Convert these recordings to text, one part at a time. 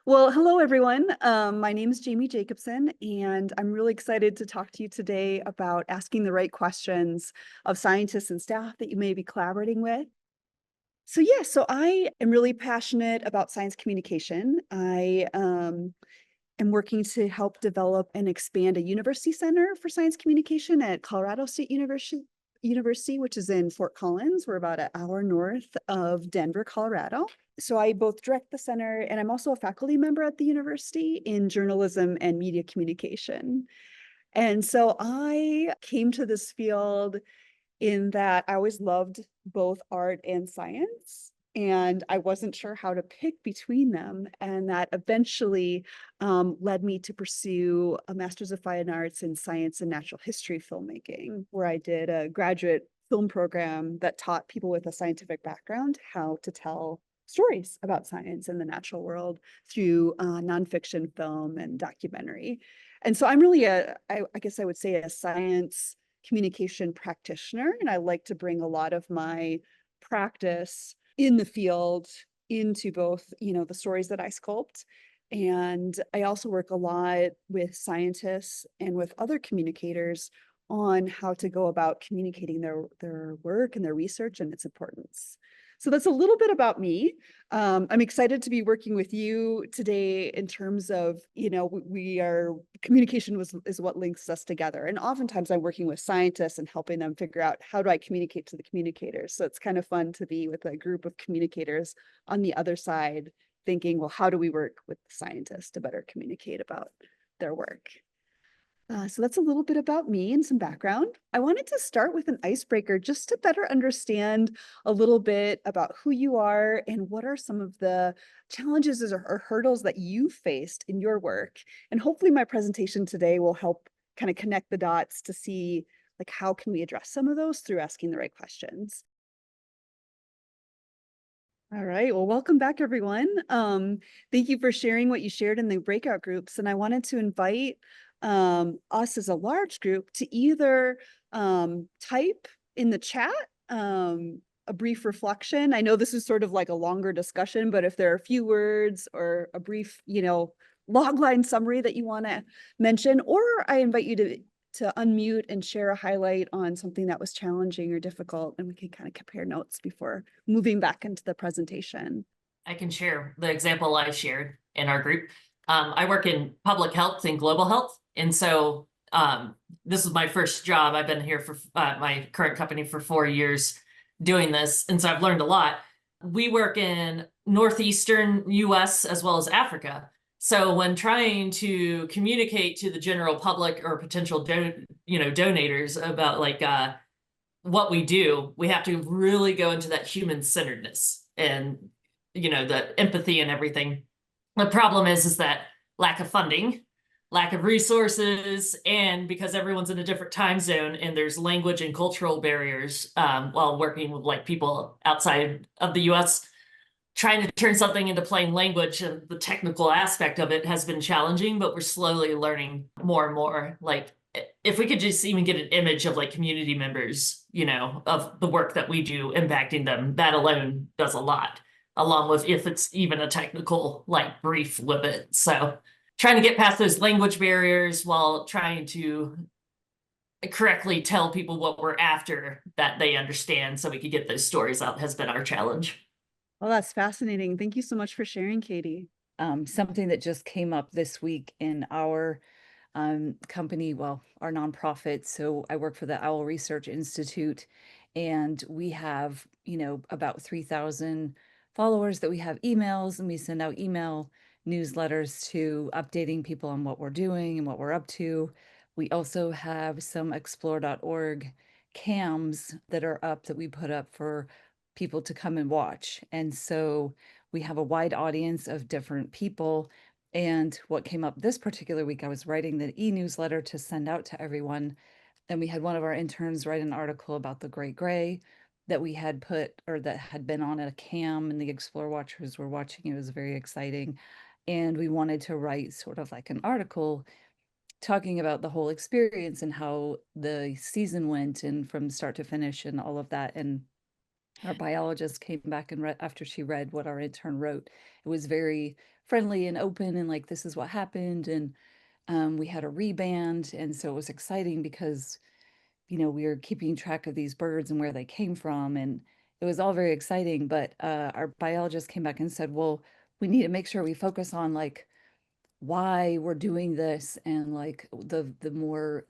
Well, hello everyone. My name is Jaime Jacobsen, and I'm really excited to talk to you today about asking the right questions of scientists and staff that you may be collaborating with. So I am really passionate about science communication. I am working to help develop and expand a university center for science communication at Colorado State University, which is in Fort Collins. We're about an hour north of Denver, Colorado. So I both direct the center and I'm also a faculty member at the university in journalism and media communication. And so I came to this field in that I always loved both art and science. And I wasn't sure how to pick between them. And that eventually led me to pursue a Master's of Fine Arts in Science and Natural History filmmaking, where I did a graduate film program that taught people with a scientific background how to tell stories about science and the natural world through nonfiction film and documentary. And so I'm really I guess I would say a science communication practitioner, and I like to bring a lot of my practice in the field into both, the stories that I sculpt. And I also work a lot with scientists and with other communicators on how to go about communicating their work and their research and its importance. So that's a little bit about me. I'm excited to be working with you today in terms of, we are communication is what links us together. And oftentimes I'm working with scientists and helping them figure out how do I communicate to the communicators. So it's kind of fun to be with a group of communicators on the other side thinking, well, how do we work with the scientists to better communicate about their work? So that's a little bit about me and some background. I wanted to start with an icebreaker just to better understand a little bit about who you are and what are some of the challenges or hurdles that you faced in your work. And hopefully my presentation today will help kind of connect the dots to see like how can we address some of those through asking the right questions. All right. Well, welcome back, everyone. Thank you for sharing what you shared in the breakout groups. And I wanted to invite us as a large group to either type in the chat a brief reflection. I know this is sort of like a longer discussion, but if there are a few words or a brief, logline summary that you want to mention, or I invite you to unmute and share a highlight on something that was challenging or difficult, and we can kind of compare notes before moving back into the presentation. I can share the example I shared in our group. I work in public health and global health. And so this is my first job. I've been here for my current company for 4 years doing this. And so I've learned a lot. We work in Northeastern US as well as Africa. So when trying to communicate to the general public or potential donators about what we do, we have to really go into that human-centeredness and the empathy and everything. The problem is that lack of funding, lack of resources, and because everyone's in a different time zone and there's language and cultural barriers while working with people outside of the US, trying to turn something into plain language and the technical aspect of it has been challenging, but we're slowly learning more and more. If we could just even get an image of community members, of the work that we do impacting them, that alone does a lot, along with if it's even a technical brief with it. So trying to get past those language barriers while trying to correctly tell people what we're after that they understand so we could get those stories out has been our challenge. Well, that's fascinating. Thank you so much for sharing, Katie. Something that just came up this week in our company, well, our nonprofit. So I work for the Owl Research Institute, and we have, about 3,000 followers that we have emails, and we send out email newsletters to updating people on what we're doing and what we're up to. We also have some explore.org cams that are up that we put up for people to come and watch. And so we have a wide audience of different people. And what came up this particular week, I was writing the e-newsletter to send out to everyone. And we had one of our interns write an article about the great gray that we had put, or that had been on a cam, and the Explore watchers were watching. It was very exciting. And we wanted to write sort of like an article talking about the whole experience and how the season went and from start to finish and all of that. And our biologist came back and read, after she read what our intern wrote, it was very friendly and open and like, this is what happened. And we had a reband. And so it was exciting because, we were keeping track of these birds and where they came from. And it was all very exciting. But our biologist came back and said, well, we need to make sure we focus on like why we're doing this and like the more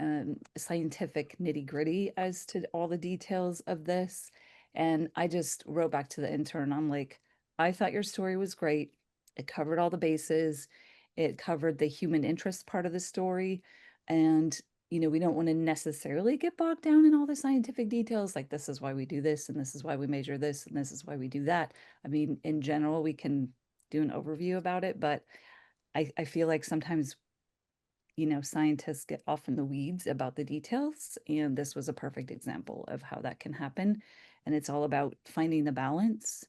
scientific nitty-gritty as to all the details of this. And I just wrote back to the intern. I'm like, I thought your story was great. It covered all the bases. It covered the human interest part of the story. And we don't want to necessarily get bogged down in all the scientific details, like this is why we do this, and this is why we measure this, and this is why we do that. I mean, in general, we can do an overview about it, but I feel like sometimes, scientists get off in the weeds about the details, and this was a perfect example of how that can happen. And it's all about finding the balance,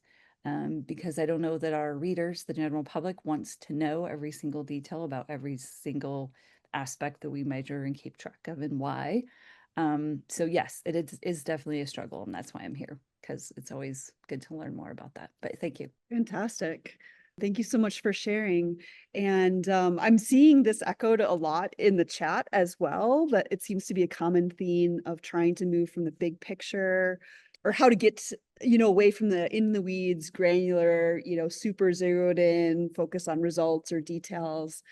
because I don't know that our readers, the general public, wants to know every single detail about every single aspect that we measure and keep track of and why. So yes, is definitely a struggle, and that's why I'm here, because it's always good to learn more about that. But thank you. Fantastic. Thank you so much for sharing. And I'm seeing this echoed a lot in the chat as well, that it seems to be a common theme of trying to move from the big picture or how to get, away from the in the weeds, granular, super zeroed in, focus on results or details.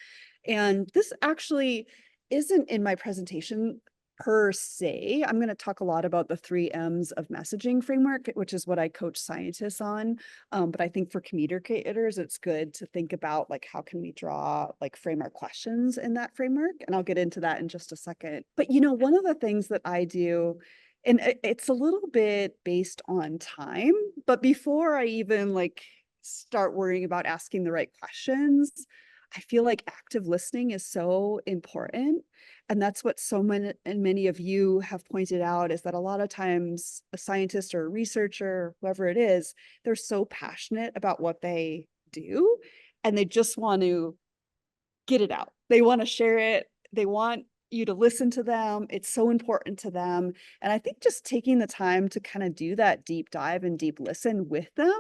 And this actually isn't in my presentation per se. I'm going to talk a lot about the 3 M's of messaging framework, which is what I coach scientists on. But I think for communicators, it's good to think about like, how can we frame our questions in that framework? And I'll get into that in just a second. But, one of the things that I do, and it's a little bit based on time, but before I even start worrying about asking the right questions, I feel like active listening is so important. And that's what so many of you have pointed out, is that a lot of times a scientist or a researcher, whoever it is, they're so passionate about what they do and they just want to get it out. They want to share it. They want you to listen to them. It's so important to them. And I think just taking the time to kind of do that deep dive and deep listen with them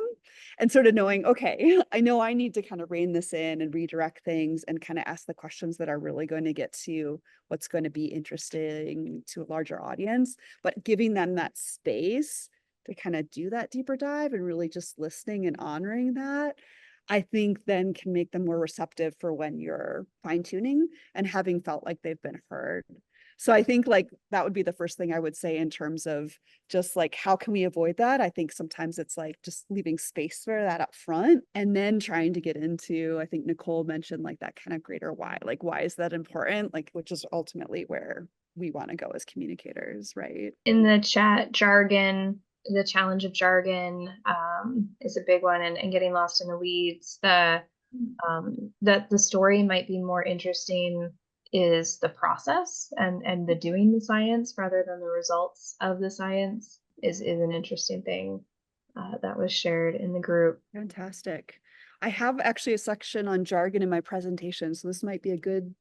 and sort of knowing, okay, I know I need to kind of rein this in and redirect things and kind of ask the questions that are really going to get to what's going to be interesting to a larger audience, but giving them that space to kind of do that deeper dive and really just listening and honoring that, I think then can make them more receptive for when you're fine tuning and having felt like they've been heard. So I think that would be the first thing I would say in terms of just how can we avoid that? I think sometimes it's just leaving space for that up front and then trying to get into, I think Nicole mentioned that kind of greater why, why is that important? Which is ultimately where we want to go as communicators, right? In the chat, jargon, the challenge of jargon is a big one, and getting lost in the weeds. That the story might be more interesting is the process and the doing the science rather than the results of the science is an interesting thing that was shared in the group. Fantastic. I have actually a section on jargon in my presentation, so this might be a good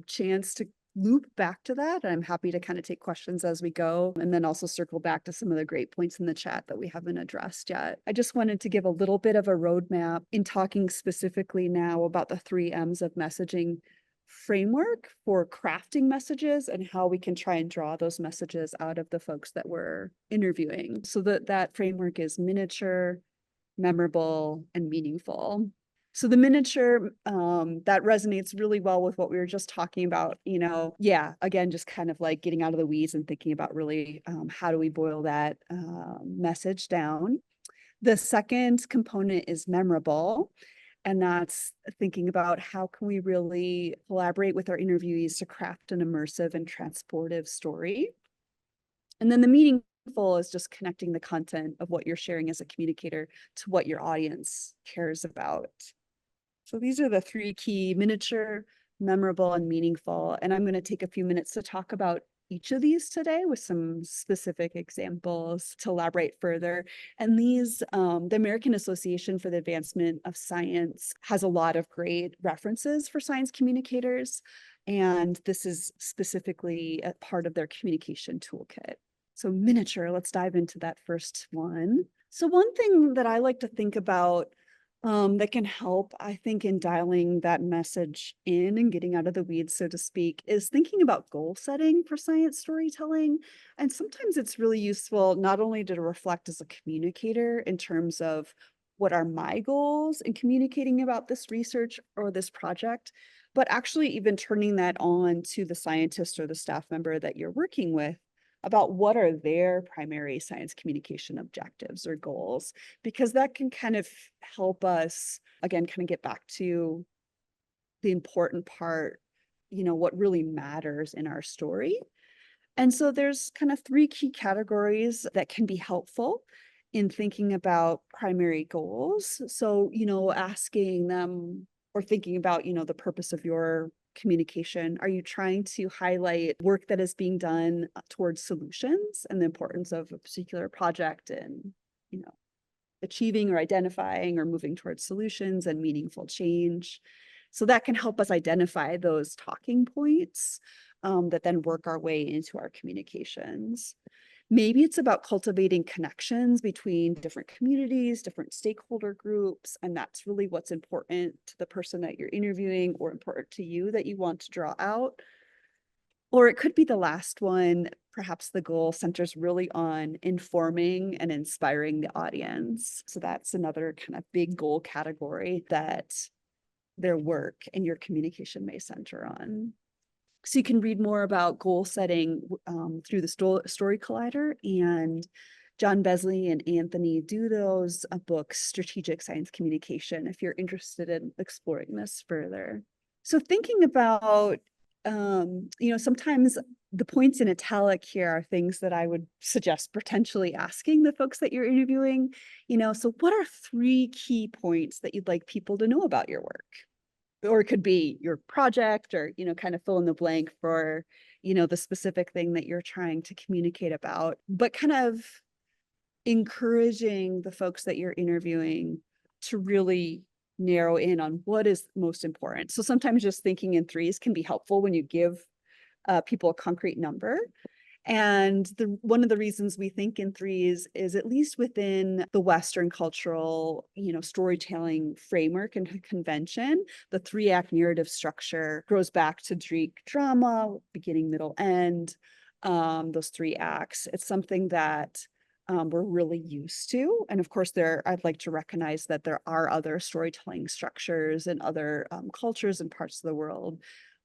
chance to loop back to that. I'm happy to kind of take questions as we go and then also circle back to some of the great points in the chat that we haven't addressed yet. I just wanted to give a little bit of a roadmap in talking specifically now about the 3 M's of messaging framework for crafting messages and how we can try and draw those messages out of the folks that we're interviewing. So that framework is miniature, memorable, and meaningful. So the miniature, that resonates really well with what we were just talking about, again, just kind of getting out of the weeds and thinking about really how do we boil that message down. The second component is memorable. And that's thinking about how can we really collaborate with our interviewees to craft an immersive and transportive story. And then the meaningful is just connecting the content of what you're sharing as a communicator to what your audience cares about. So these are the 3 key: miniature, memorable, and meaningful. And I'm going to take a few minutes to talk about each of these today with some specific examples to elaborate further. And these, the American Association for the Advancement of Science has a lot of great references for science communicators. And this is specifically a part of their communication toolkit. So miniature, let's dive into that first one. So one thing that I like to think about that can help, I think, in dialing that message in and getting out of the weeds, so to speak, is thinking about goal setting for science storytelling. And sometimes it's really useful not only to reflect as a communicator in terms of what are my goals in communicating about this research or this project, but actually even turning that on to the scientist or the staff member that you're working with about what are their primary science communication objectives or goals, because that can kind of help us, again, kind of get back to the important part, what really matters in our story. And so there's kind of three key categories that can be helpful in thinking about primary goals. So, asking them or thinking about, the purpose of your communication. Are you trying to highlight work that is being done towards solutions and the importance of a particular project and, achieving or identifying or moving towards solutions and meaningful change? So that can help us identify those talking points that then work our way into our communications. Maybe it's about cultivating connections between different communities, different stakeholder groups, and that's really what's important to the person that you're interviewing or important to you that you want to draw out. Or it could be the last one, perhaps the goal centers really on informing and inspiring the audience. So that's another kind of big goal category that their work and your communication may center on. So you can read more about goal setting through the Story Collider, and John Besley and Anthony Dudo's book, Strategic Science Communication, if you're interested in exploring this further. So thinking about, sometimes the points in italic here are things that I would suggest potentially asking the folks that you're interviewing, so what are 3 key points that you'd like people to know about your work? Or it could be your project or, kind of fill in the blank for, the specific thing that you're trying to communicate about, but kind of encouraging the folks that you're interviewing to really narrow in on what is most important. So sometimes just thinking in threes can be helpful when you give people a concrete number. And one of the reasons we think in threes is, at least within the Western cultural, storytelling framework and convention, the 3-act narrative structure goes back to Greek drama, beginning, middle, end, those 3 acts. It's something that we're really used to. And of course, I'd like to recognize that there are other storytelling structures in other cultures and parts of the world.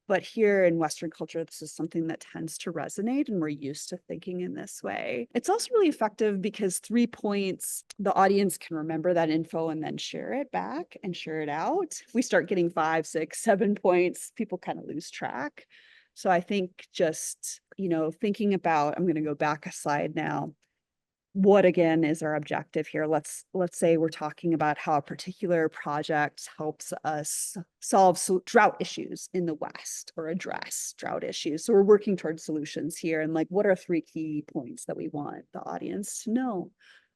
But here in Western culture, this is something that tends to resonate, and we're used to thinking in this way. It's also really effective because 3 points, the audience can remember that info and then share it back and share it out. If we start getting 5, 6, 7 points, people kind of lose track. So I think just, thinking about, I'm going to go back a slide now. What again is our objective here? Let's say we're talking about how a particular project helps us solve drought issues in the West or address drought issues. So we're working towards solutions here. And what are 3 key points that we want the audience to know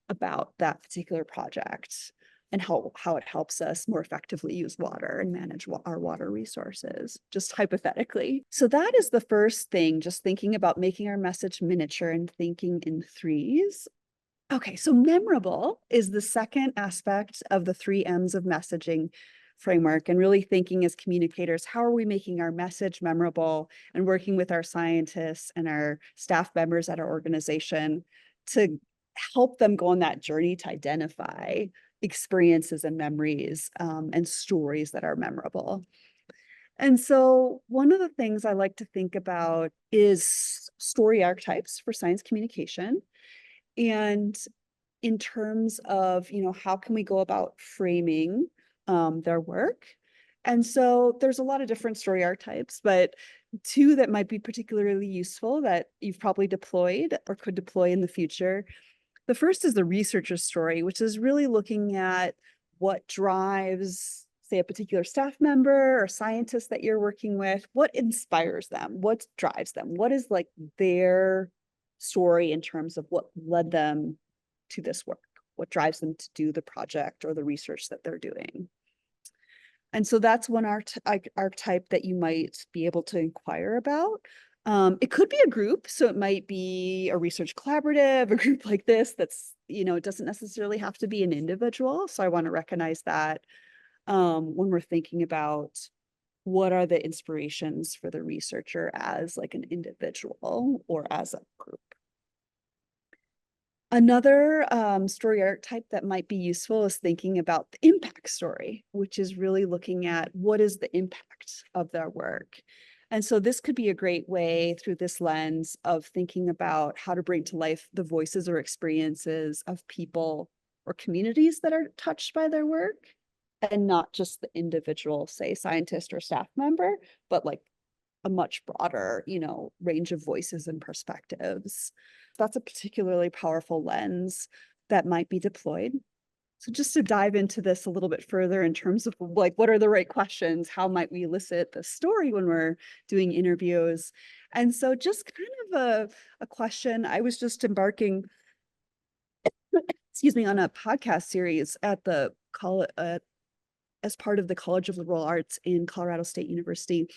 about that particular project and how it helps us more effectively use water and manage our water resources, just hypothetically. So that is the first thing, just thinking about making our message miniature and thinking in threes. Okay, so memorable is the second aspect of the 3 M's of messaging framework, and really thinking as communicators, how are we making our message memorable, and working with our scientists and our staff members at our organization to help them go on that journey to identify experiences and memories and stories that are memorable. And so one of the things I like to think about is story archetypes for science communication. And in terms of, how can we go about framing their work? And so there's a lot of different story archetypes, but 2 that might be particularly useful that you've probably deployed or could deploy in the future. The first is the researcher story, which is really looking at what drives, say, a particular staff member or scientist that you're working with. What inspires them? What drives them? What is their story in terms of what led them to this work? What drives them to do the project or the research that they're doing? And so that's one archetype that you might be able to inquire about. It could be a group, so it might be a research collaborative, a group like this that's, it doesn't necessarily have to be an individual. So I want to recognize that when we're thinking about what are the inspirations for the researcher as like an individual or as a group. Another story archetype that might be useful is thinking about the impact story, which is really looking at what is the impact of their work. And so this could be a great way through this lens of thinking about how to bring to life the voices or experiences of people or communities that are touched by their work, and not just the individual, say, scientist or staff member, but like a much broader, range of voices and perspectives. That's a particularly powerful lens that might be deployed. So just to dive into this a little bit further in terms of like, what are the right questions? How might we elicit the story when we're doing interviews? And so just kind of a question, I was just embarking, excuse me, on a podcast series at the college, as part of the College of Liberal Arts in Colorado State University,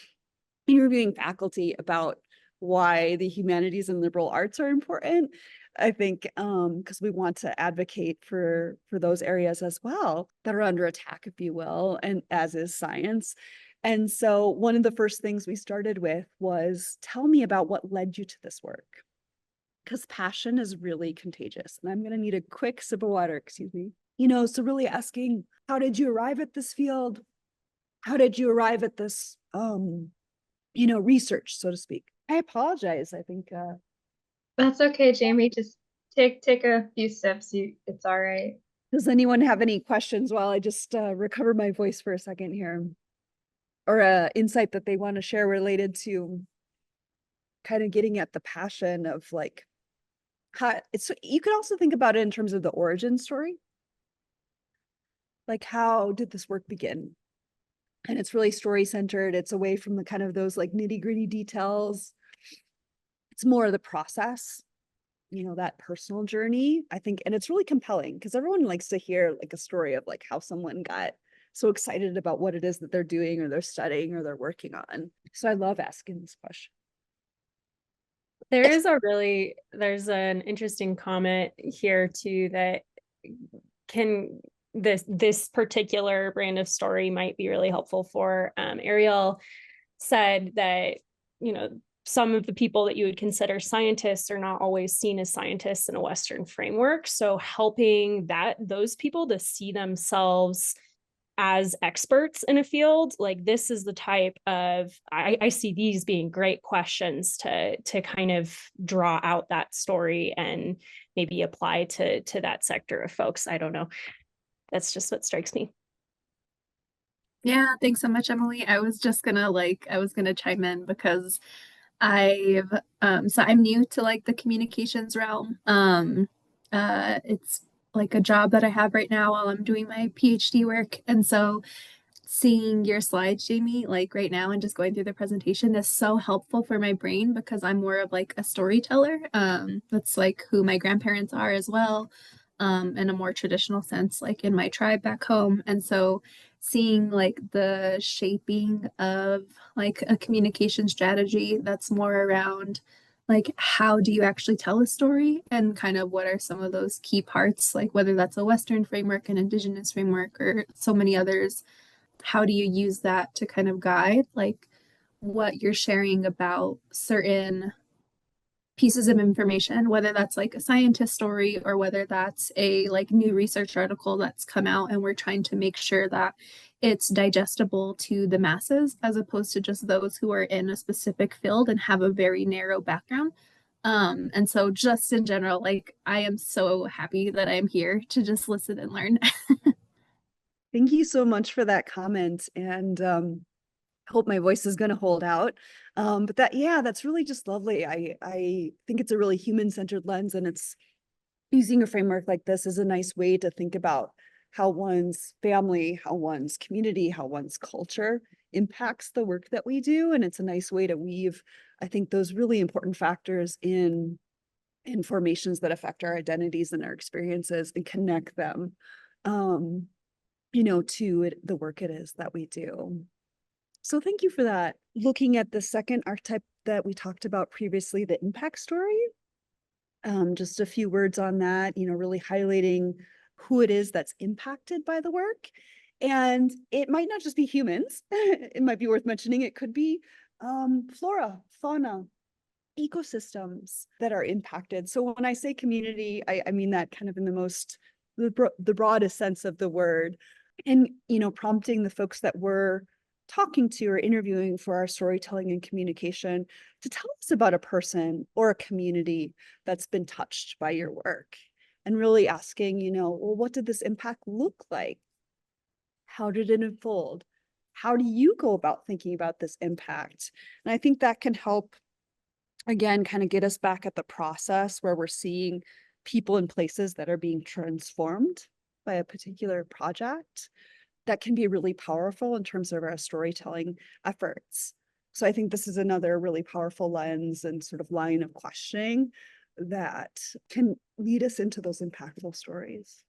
interviewing faculty about why the humanities and liberal arts are important. I think because we want to advocate for those areas as well that are under attack, if you will, and as is science. And so one of the first things we started with was, tell me about what led you to this work. Because passion is really contagious. And I'm going to need a quick sip of water, excuse me. So really asking, how did you arrive at this field? How did you arrive at this research, so to speak? I apologize. I think That's okay, Jamie. Just take a few sips. It's all right. does anyone have any questions while I just recover my voice for a second here? Or insight that they want to share related to kind of getting at the passion of like how it's, you could also think about it in terms of the origin story. Like, how did this work begin? And it's really story centered. It's away from the kind of those like nitty gritty details. It's more of the process, that personal journey, I think. And it's really compelling because everyone likes to hear like a story of like how someone got so excited about what it is that they're doing or they're studying or they're working on. So I love asking this question. There's an interesting comment here too that this particular brand of story might be really helpful for. Ariel said that, some of the people that you would consider scientists are not always seen as scientists in a Western framework. So helping those people to see themselves as experts in a field, like this is the type of, I see these being great questions to kind of draw out that story and maybe apply to that sector of folks. I don't know. That's just what strikes me. Yeah, thanks so much, Emily. I was gonna chime in because so I'm new to like the communications realm. It's like a job that I have right now while I'm doing my PhD work. And so seeing your slides, Jamie, like right now and just going through the presentation is so helpful for my brain because I'm more of like a storyteller. That's like who my grandparents are as well, in a more traditional sense, like in my tribe back home. And so seeing like the shaping of like a communication strategy that's more around like how do you actually tell a story and kind of what are some of those key parts, like whether that's a Western framework, an Indigenous framework, or so many others. How do you use that to kind of guide like what you're sharing about certain pieces of information, whether that's like a scientist story or whether that's a like new research article that's come out and we're trying to make sure that it's digestible to the masses as opposed to just those who are in a specific field and have a very narrow background. And so just in general, like I am so happy that I'm here to just listen and learn. Thank you so much for that comment, and hope my voice is going to hold out. But that's really just lovely. I think it's a really human-centered lens, and it's using a framework like this is a nice way to think about how one's family, how one's community, how one's culture impacts the work that we do. And it's a nice way to weave, I think, those really important factors in formations that affect our identities and our experiences and connect them to the work it is that we do. So thank you for that. Looking at the second archetype that we talked about previously, the impact story. Just a few words on that, really highlighting who it is that's impacted by the work. And it might not just be humans. It might be worth mentioning. It could be flora, fauna, ecosystems that are impacted. So when I say community, I mean that kind of in the broadest sense of the word. And, prompting the folks that we're talking to or interviewing for our storytelling and communication to tell us about a person or a community that's been touched by your work, and really asking, well, what did this impact look like? How did it unfold? How do you go about thinking about this impact? And I think that can help, again, kind of get us back at the process where we're seeing people and places that are being transformed by a particular project. That can be really powerful in terms of our storytelling efforts. So I think this is another really powerful lens and sort of line of questioning that can lead us into those impactful stories.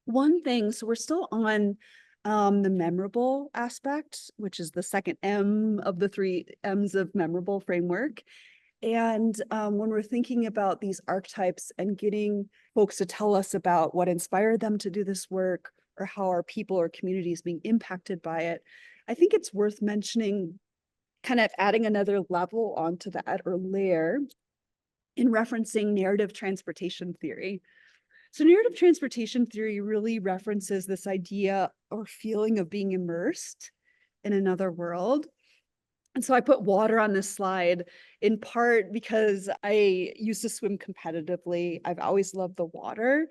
One thing, so we're still on the memorable aspect, which is the second M of the 3 M's of memorable framework. And when we're thinking about these archetypes and getting folks to tell us about what inspired them to do this work, or how our people or communities being impacted by it, I think it's worth mentioning, kind of adding another level onto that, or layer, in referencing narrative transportation theory. So narrative transportation theory really references this idea or feeling of being immersed in another world. And so I put water on this slide in part because I used to swim competitively. I've always loved the water.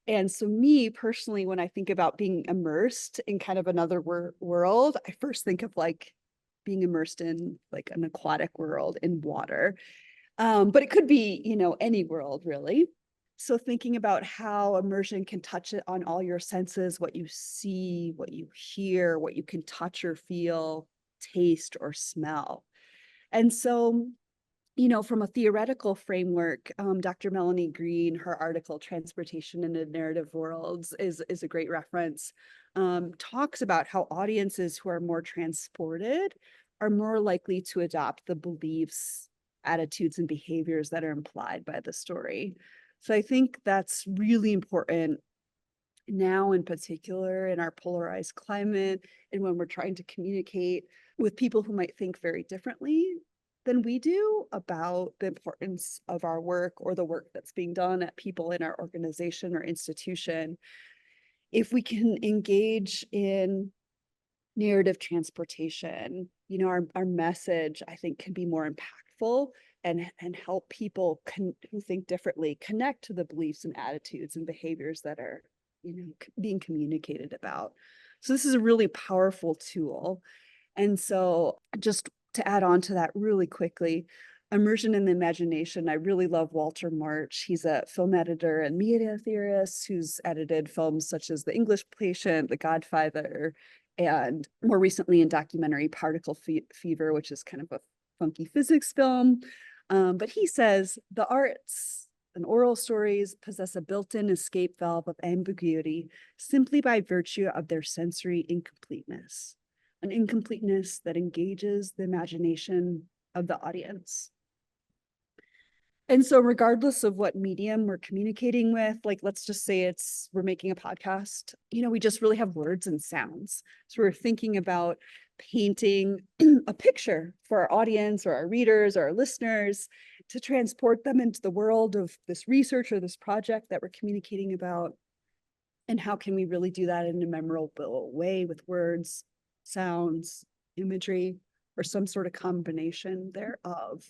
And so me personally, when I think about being immersed in kind of another world, I first think of like being immersed in like an aquatic world in water. But it could be, any world really. So thinking about how immersion can touch it on all your senses, what you see, what you hear, what you can touch or feel, taste or smell. And so, from a theoretical framework, Dr. Melanie Green, her article, Transportation in the Narrative Worlds, is a great reference, talks about how audiences who are more transported are more likely to adopt the beliefs, attitudes, and behaviors that are implied by the story. So I think that's really important now, in particular in our polarized climate, and when we're trying to communicate with people who might think very differently than we do about the importance of our work or the work that's being done at people in our organization or institution. If we can engage in narrative transportation, our message, I think, can be more impactful and help people who think differently connect to the beliefs and attitudes and behaviors that are being communicated about. So this is a really powerful tool. And so just to add on to that really quickly, immersion in the imagination. I really love Walter March. He's a film editor and media theorist who's edited films such as The English Patient, The Godfather, and more recently in documentary Particle Fever, which is kind of a funky physics film. But he says the arts and oral stories possess a built-in escape valve of ambiguity simply by virtue of their sensory incompleteness, an incompleteness that engages the imagination of the audience. And so regardless of what medium we're communicating with, like, let's just say we're making a podcast, we just really have words and sounds. So we're thinking about painting a picture for our audience or our readers or our listeners to transport them into the world of this research or this project that we're communicating about. And how can we really do that in a memorable way with words, sounds, imagery, or some sort of combination thereof?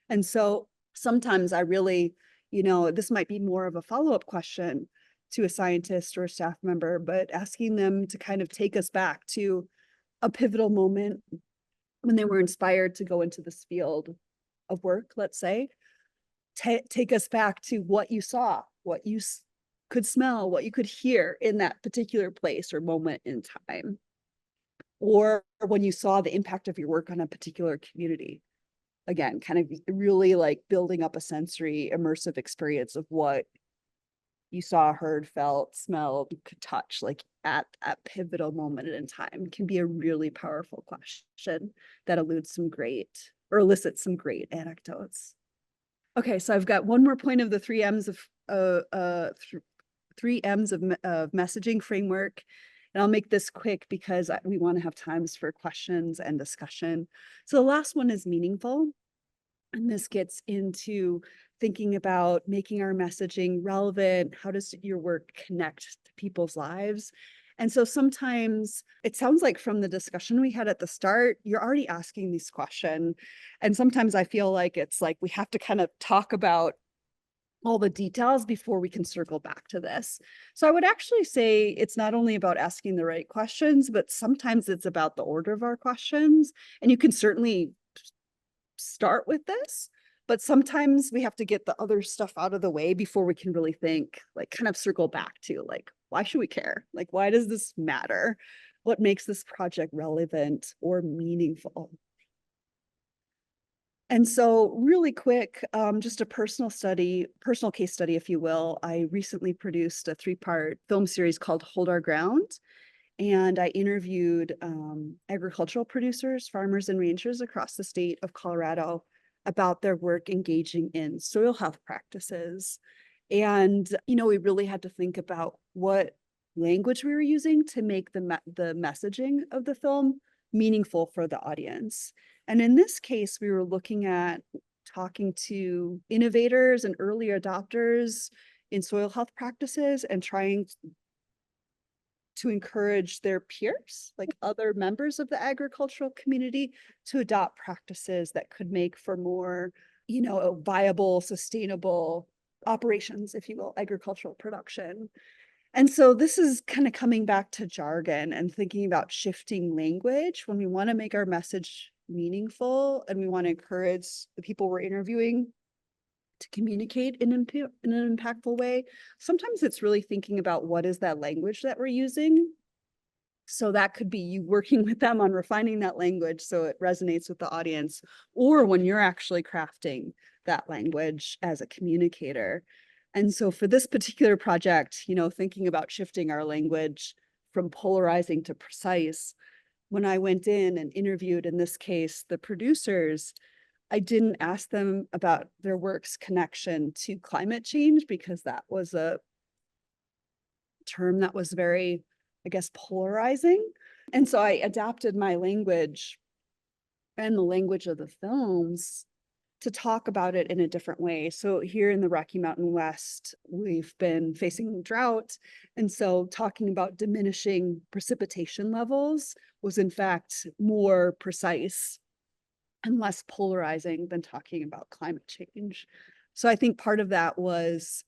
And so sometimes I really, this might be more of a follow-up question to a scientist or a staff member, but asking them to kind of take us back to a pivotal moment when they were inspired to go into this field of work, let's say. Take us back to what you saw, what you could smell, what you could hear in that particular place or moment in time, or when you saw the impact of your work on a particular community. Again, kind of really like building up a sensory immersive experience of what you saw, heard, felt, smelled, could touch, like at that pivotal moment in time, can be a really powerful question that elicits some great anecdotes. Okay, so I've got one more point of the three M's of messaging framework. And I'll make this quick because we want to have times for questions and discussion. So the last one is meaningful. And this gets into thinking about making our messaging relevant. How does your work connect to people's lives? And so sometimes it sounds like from the discussion we had at the start, you're already asking this question. And sometimes I feel like it's like we have to kind of talk about all the details before we can circle back to this. So I would actually say it's not only about asking the right questions, but sometimes it's about the order of our questions. And you can certainly start with this, but sometimes we have to get the other stuff out of the way before we can really think, like kind of circle back to like, why should we care? Like, why does this matter? What makes this project relevant or meaningful? And so really quick, just a personal case study, if you will. I recently produced a 3-part film series called Hold Our Ground. And I interviewed agricultural producers, farmers and ranchers across the state of Colorado about their work engaging in soil health practices. And, we really had to think about what language we were using to make the messaging of the film meaningful for the audience. And in this case, we were looking at talking to innovators and early adopters in soil health practices and trying to encourage their peers, like other members of the agricultural community, to adopt practices that could make for more, viable, sustainable operations, if you will, agricultural production. And so this is kind of coming back to jargon and thinking about shifting language when we want to make our message meaningful and we want to encourage the people we're interviewing to communicate in an impactful way. Sometimes it's really thinking about what is that language that we're using. So that could be you working with them on refining that language so it resonates with the audience, or when you're actually crafting that language as a communicator. And so for this particular project, thinking about shifting our language from polarizing to precise, when I went in and interviewed, in this case, the producers, I didn't ask them about their work's connection to climate change because that was a term that was very, I guess, polarizing. And so I adapted my language and the language of the films to talk about it in a different way. So here in the Rocky Mountain West, we've been facing drought. And so talking about diminishing precipitation levels was in fact more precise and less polarizing than talking about climate change. So I think part of that was,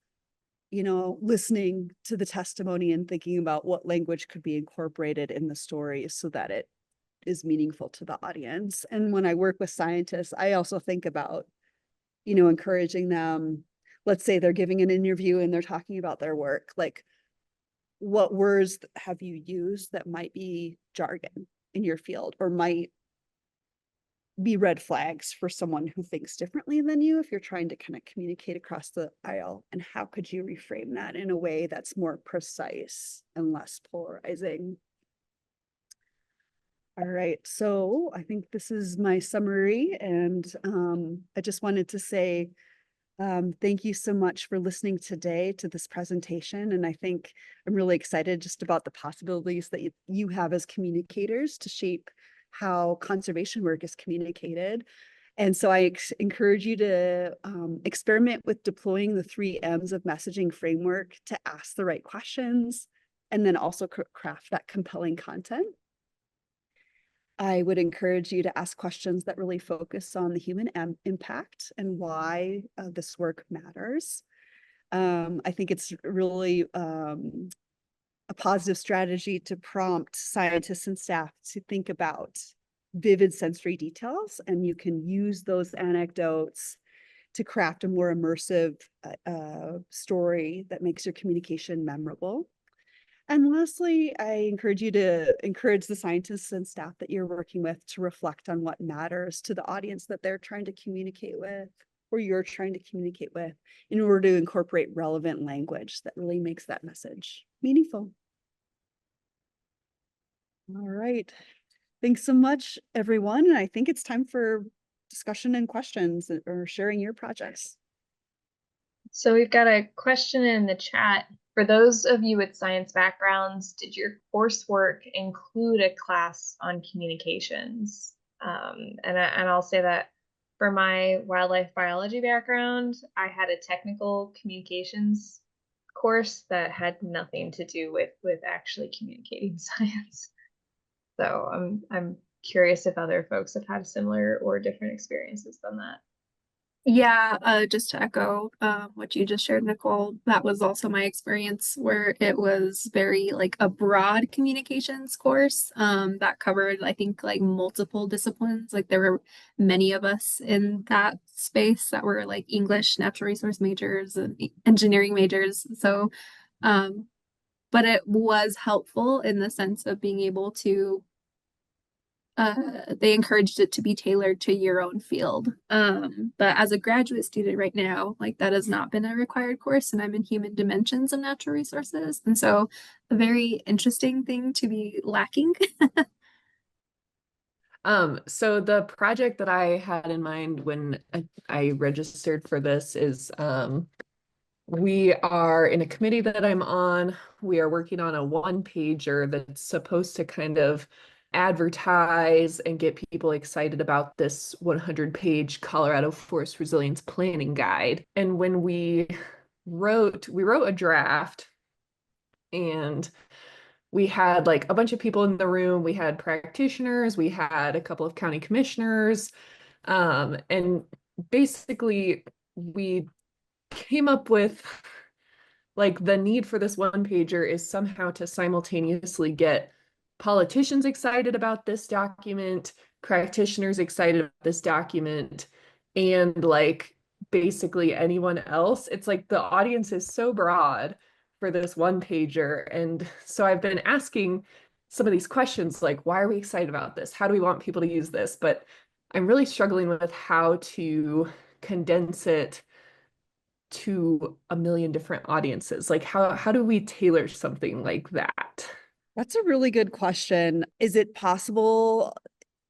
listening to the testimony and thinking about what language could be incorporated in the story so that it is meaningful to the audience. And when I work with scientists, I also think about, encouraging them. Let's say they're giving an interview and they're talking about their work, like what words have you used that might be jargon in your field or might be red flags for someone who thinks differently than you if you're trying to kind of communicate across the aisle, and how could you reframe that in a way that's more precise and less polarizing? All right, so I think this is my summary, and I just wanted to say thank you so much for listening today to this presentation. And I think I'm really excited just about the possibilities that you have as communicators to shape how conservation work is communicated. And so I encourage you to experiment with deploying the 3 M's of messaging framework to ask the right questions and then also craft that compelling content. I would encourage you to ask questions that really focus on the human impact and why this work matters. I think it's really a positive strategy to prompt scientists and staff to think about vivid sensory details, and you can use those anecdotes to craft a more immersive story that makes your communication memorable. And lastly, I encourage you to encourage the scientists and staff that you're working with to reflect on what matters to the audience that they're trying to communicate with. who you're trying to communicate with in order to incorporate relevant language that really makes that message meaningful. All right. Thanks so much, everyone. And I think it's time for discussion and questions or sharing your projects. So we've got a question in the chat. For those of you with science backgrounds, did your coursework include a class on communications? And I'll say that for my wildlife biology background, I had a technical communications course that had nothing to do with actually communicating science. So I'm curious if other folks have had similar or different experiences than that. Yeah, just to echo what you just shared, Nicole, that was also my experience where it was very like a broad communications course that covered, I think, like multiple disciplines. Like there were many of us in that space that were like English, natural resource majors, and engineering majors. So, but it was helpful in the sense of being able to they encouraged it to be tailored to your own field. But as a graduate student right now, like that has not been a required course, and I'm in human dimensions of natural resources. And so a very interesting thing to be lacking. So the project that I had in mind when I registered for this is we are in a committee that I'm on. We are working on a one-pager that's supposed to kind of advertise and get people excited about this 100-page Colorado Forest Resilience Planning Guide. And when we wrote a draft, and we had like a bunch of people in the room. We had practitioners, we had a couple of county commissioners, and basically we came up with like the need for this one pager is somehow to simultaneously get politicians excited about this document, practitioners excited about this document, and like basically anyone else. It's like the audience is so broad for this one pager. And so I've been asking some of these questions like, why are we excited about this? How do we want people to use this? But I'm really struggling with how to condense it to a million different audiences. Like how do we tailor something like that? That's a really good question. Is it possible?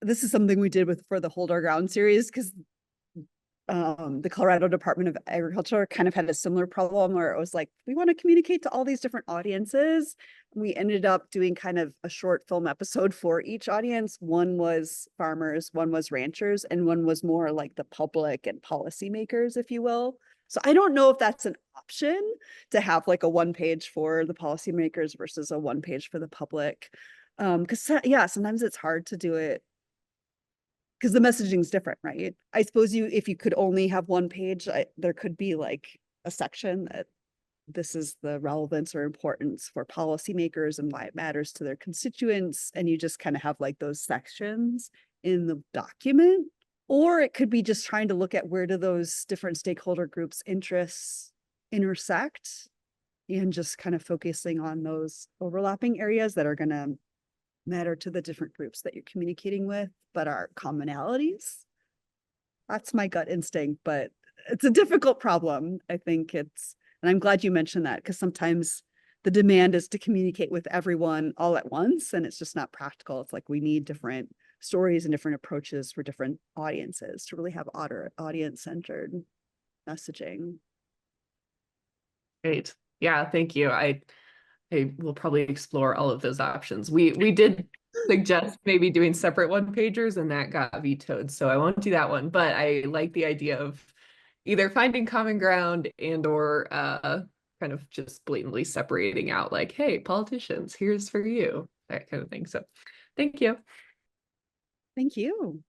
This is something we did for the Hold Our Ground series because the Colorado Department of Agriculture kind of had a similar problem where it was like, we want to communicate to all these different audiences. We ended up doing kind of a short film episode for each audience. One was farmers, one was ranchers, and one was more like the public and policymakers, if you will. So I don't know if that's an option to have like a one page for the policymakers versus a one page for the public. Because yeah, sometimes it's hard to do it because the messaging is different, right? I suppose if you could only have one page, there could be like a section that this is the relevance or importance for policymakers and why it matters to their constituents. And you just kind of have like those sections in the document. Or it could be just trying to look at where do those different stakeholder groups' interests intersect and just kind of focusing on those overlapping areas that are going to matter to the different groups that you're communicating with, but are commonalities. That's my gut instinct, but it's a difficult problem. I think and I'm glad you mentioned that because sometimes the demand is to communicate with everyone all at once, and it's just not practical. It's like we need different stories and different approaches for different audiences to really have audience-centered messaging. Great. Yeah, thank you. I will probably explore all of those options. We did suggest maybe doing separate one pagers and that got vetoed. So I won't do that one, but I like the idea of either finding common ground and or kind of just blatantly separating out like, hey, politicians, here's for you, that kind of thing. So thank you. Thank you.